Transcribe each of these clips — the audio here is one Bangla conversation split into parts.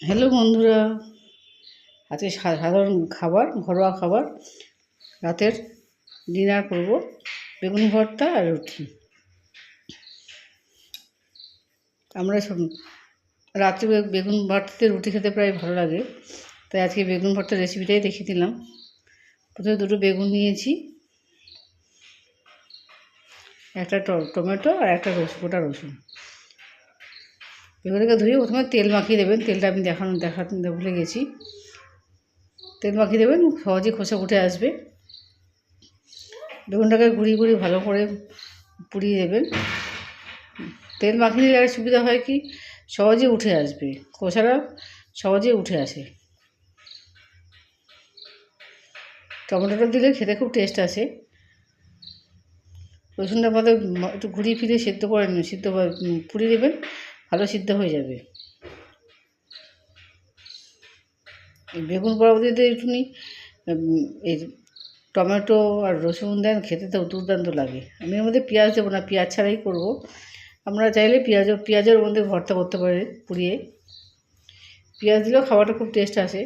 হ্যালো বন্ধুরা, আজকে সাধারণ খাবার, ঘরোয়া খাবার, রাতের ডিনার করব বেগুন ভর্তা আর রুটি। আমরা রাত্রে বেগুন ভর্তাতে রুটি খেতে প্রায় ভালো লাগে, তাই আজকে বেগুন ভর্তার রেসিপিটাই দেখিয়ে দিলাম। প্রথমে দুটো বেগুন নিয়েছি, একটা টমেটো আর একটা গোটা রসুন। বেগুনটাকে ধুয়ে প্রথমে তেল মাখিয়ে দেবেন। তেলটা আমি দেখাতে ভুলে গেছি। তেল মাখিয়ে দেবেন, সহজেই খোসা উঠে আসবে। বেগুনটাকে গুঁড়ি ভালো করে পুড়িয়ে দেবেন। তেল মাখিয়ে দিলে একটা সুবিধা হয় কি, সহজে উঠে আসবে, খোসাটা সহজে উঠে আসে। টমেটোটা দিলে খেতে খুব টেস্ট আসে। রসুনটা মধ্যে একটু ঘুরিয়ে ফিরিয়ে পুড়িয়ে দেবেন, ভালো সিদ্ধ হয়ে যাবে। বেগুন পরবর্তীতে একটুখানি এই টমেটো আর রসুন দেন, খেতে তো দুর্দান্ত লাগে। আমি এর মধ্যে পেঁয়াজ দেবো না, পেঁয়াজ ছাড়াই করব। আপনারা চাইলে পেঁয়াজের মধ্যে ভর্তা করতে পারেন পুড়িয়ে। পেঁয়াজ দিলেও খাবারটা খুব টেস্ট আসে,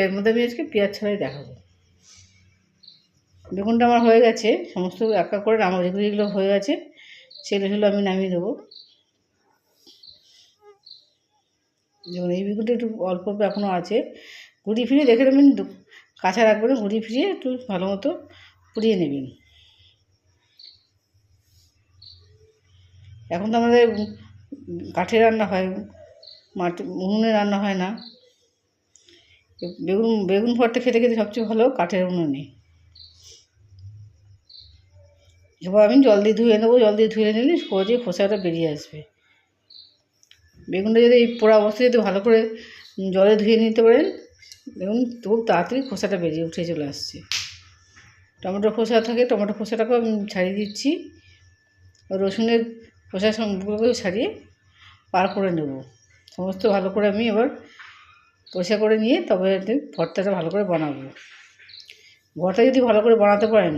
এর মধ্যে আমি আজকে পেঁয়াজ ছাড়াই দেখাবো। বেগুনটা আমার হয়ে গেছে, সমস্ত এক এক করে যেগুলো হয়ে গেছে সেগুলো আমি নামিয়ে দেবো। যেমন এই বেগুনটা একটু অল্প এখনও আছে, ঘুরিয়ে ফিরিয়ে দেখে নেবেন, কাঁচা রাখবেন, ঘুরিয়ে ফিরিয়ে একটু ভালো মতো পুড়িয়ে নেবেন। এখন তো আমাদের কাঠে রান্না হয়, উনুনে রান্না হয় না। বেগুন ভর্তা খেতে সবচেয়ে ভালো কাঠের উনুনে। এবার আমি জল দিয়ে ধুয়ে নেবো, জল দিয়ে ধুয়ে নিলে সহজে খোসাটা বেরিয়ে আসবে। বেগুনটা যদি এই পোড়া অবস্থায় যদি ভালো করে জলে ধুয়ে নিতে পারেন, দেখুন খুব তাড়াতাড়ি খোসাটা বেরিয়ে উঠে চলে আসছে। টমেটো খোসা থাকে, টমেটো খোসাটাকেও আমি ছাড়িয়ে দিচ্ছি। রসুনের খোসা সবগুলোকেও ছাড়িয়ে পার করে নেব। সমস্ত ভালো করে আমি এবার পরিষ্কার করে নিয়ে তবে ভর্তাটা ভালো করে বানাবো। ভর্তা যদি ভালো করে বানাতে পারেন,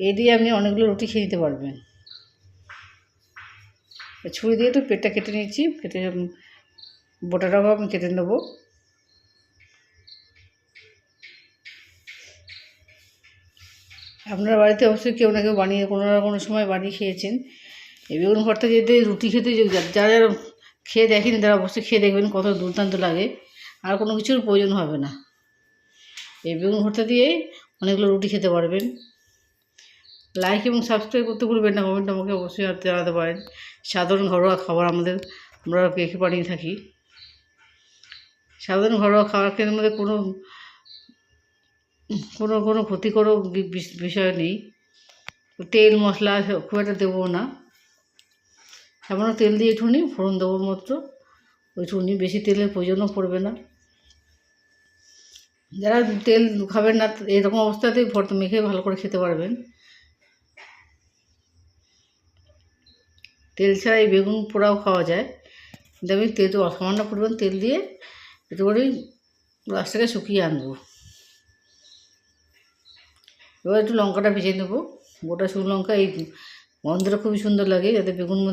এই দিয়ে আপনি অনেকগুলো রুটি খেয়ে নিতে পারবেন। ছুরি দিয়ে একটু পেটটা কেটে নিচ্ছি, কেটে বোটাটাও আমি কেটে নেবো। আপনার বাড়িতে অবশ্যই কেউ না কেউ বানিয়ে কোনো সময় বানিয়ে খেয়েছেন। এই বেগুন ভর্তা যদি রুটি খেতে যারা খেয়ে দেখেনি তারা অবশ্যই খেয়ে দেখবেন, কত দুর্দান্ত লাগে। আর কোনো কিছুর প্রয়োজন হবে না। এই বেগুন ভর্তা দিয়েই অনেকগুলো রুটি খেতে পারবেন। লাইক এবং সাবস্ক্রাইব করতে ভুলবেন না। কমেন্ট আমাকে অবশ্যই জানাতে পারেন। সাধারণ ঘরোয়া খাবার আমরা পেখে বানিয়ে থাকি। সাধারণ ঘরোয়া খাবার খেতে মধ্যে কোনো কোনো কোনো ক্ষতিকর বিষয় নেই। তেল মশলা খুব একটা দেবো না, সামান্য তেল দিয়ে একটুখানি ফোড়ন দেবো মাত্র, ওইটুকুনি, বেশি তেলের প্রয়োজনও পড়বে না। যারা তেল খাবেন না, এরকম অবস্থাতেই ভর্তা মেখে ভালো করে খেতে পারবেন। তেল ছাড়া এই বেগুন পোড়াও খাওয়া যায়, কিন্তু আমি সামান্য পরিমাণ তেল দিয়ে একটু করে গাছটাকে শুকিয়ে আনবো। এবার একটু লঙ্কাটা ভেজে নেবো, গোটা শুকনো লঙ্কা। এই গন্ধটা খুবই সুন্দর লাগে, যাতে বেগুনের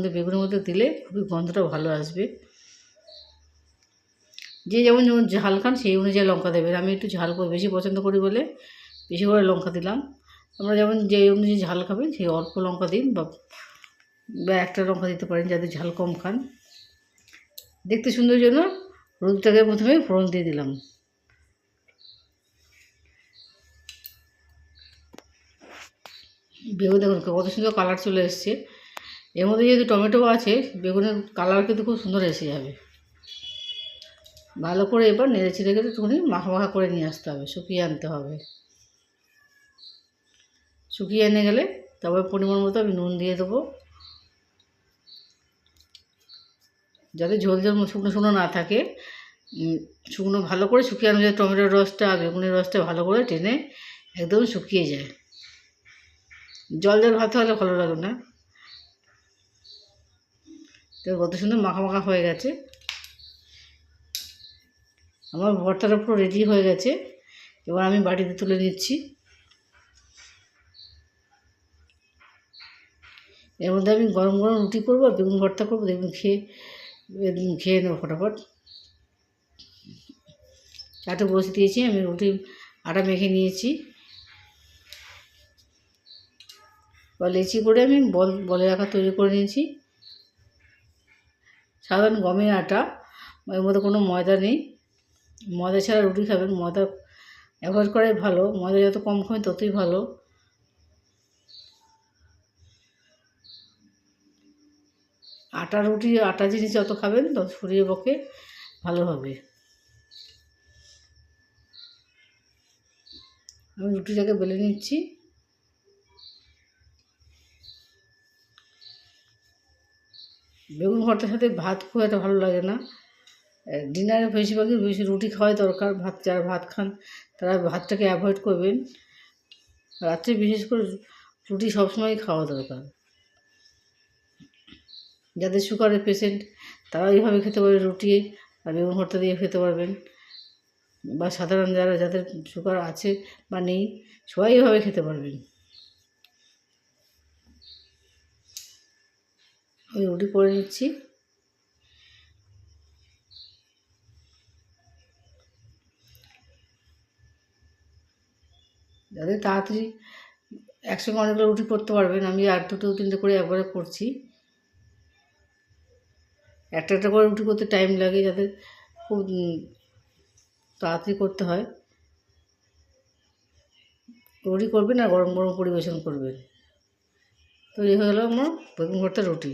মধ্যে দিলে খুবই গন্ধটা ভালো আসবে। যে যেমন ঝাল খান সেই অনুযায়ী লঙ্কা দেবেন। আমি একটু ঝাল বেশি পছন্দ করি বলে বেশি করে লঙ্কা দিলাম। আমরা যেমন যে অনুযায়ী ঝাল খাবেন সেই অল্প লঙ্কা দিন, বা একটা লঙ্কা দিতে পারেন যাতে ঝাল কম খান। দেখতে সুন্দর জন্য হলুদটাকে প্রথমে ফোড়ন দিয়ে দিলাম। বেগুন দেখুন কত সুন্দর কালার চলে এসছে। এর মধ্যে যেহেতু টমেটো আছে, বেগুনের কালার কিন্তু খুব সুন্দর এসে যাবে। ভালো করে এবার নেড়ে চেড়ে গেলে একটুখানি মাখা করে নিয়ে আসতে হবে, শুকিয়ে আনতে হবে। শুকিয়ে এনে গেলে তারপরে পরিমাণ মতো আমি নুন দিয়ে দেবো, যাতে ঝোল শুকনো না থাকে। শুকনো ভালো করে শুকিয়ে আনো, যাতে টমেটোর রসটা বেগুনের রসটা ভালো করে টেনে একদম শুকিয়ে যায়। জল ভাত হলে ভালো লাগে না। তো কত সুন্দর মাখা হয়ে গেছে। আমার ভর্তাটা পুরো রেডি হয়ে গেছে। এবার আমি বাটিতে তুলে নিচ্ছি। এর মধ্যে আমি গরম গরম রুটি করবো আর বেগুন ভর্তা করবো, দেখুন খেয়ে নেবো ফটাফট। চাটু বসে দিয়েছি, আমি রুটি আটা মেখে নিয়েছি। বা লেচি করে আমি বলের আকার তৈরি করে নিয়েছি। সাধারণ গমের আটা, এর মধ্যে কোনো ময়দা নেই। ময়দা ছাড়া রুটি খাবেন, ময়দা অ্যাভয়েড করাই ভালো, ময়দা যত কম খাবেন ততই ভালো। আটা রুটি, আটা জিনিস যত খাবেন তত শরীরের পক্ষে ভালো হবে। আমি রুটিটাকে বেলে নিচ্ছি। বেগুন ভর্তার সাথে ভাত খুব একটা ভালো লাগে না। ডিনারে বেশিরভাগই বেশি রুটি খাওয়াই দরকার। যারা ভাত খান তারা ভাতটাকে অ্যাভয়েড করবেন। রাত্রে বিশেষ করে রুটি সবসময় খাওয়া দরকার। যাদের সুগারের পেশেন্ট তারা এইভাবে খেতে পারবে, রুটি আর বেগুন ভর্তা দিয়ে খেতে পারবেন। বা সাধারণ যাদের সুগার আছে বা নেই, সবাই এইভাবে খেতে পারবেন। আমি রুটি করে নিচ্ছি। যাদের তাড়াতাড়ি একসঙ্গে অনেকগুলো রুটি করতে পারবেন, আমি আর দুটো তিনটে করে একবারে করছি। একটা একটা করে রুটি করতে টাইম লাগে, যাদের খুব তাড়াতাড়ি করতে হয়। রুটি করবেন আর গরম গরম পরিবেশন করবেন। তো এই হয়ে গেল আমার বেগুন ভর্তা রুটি।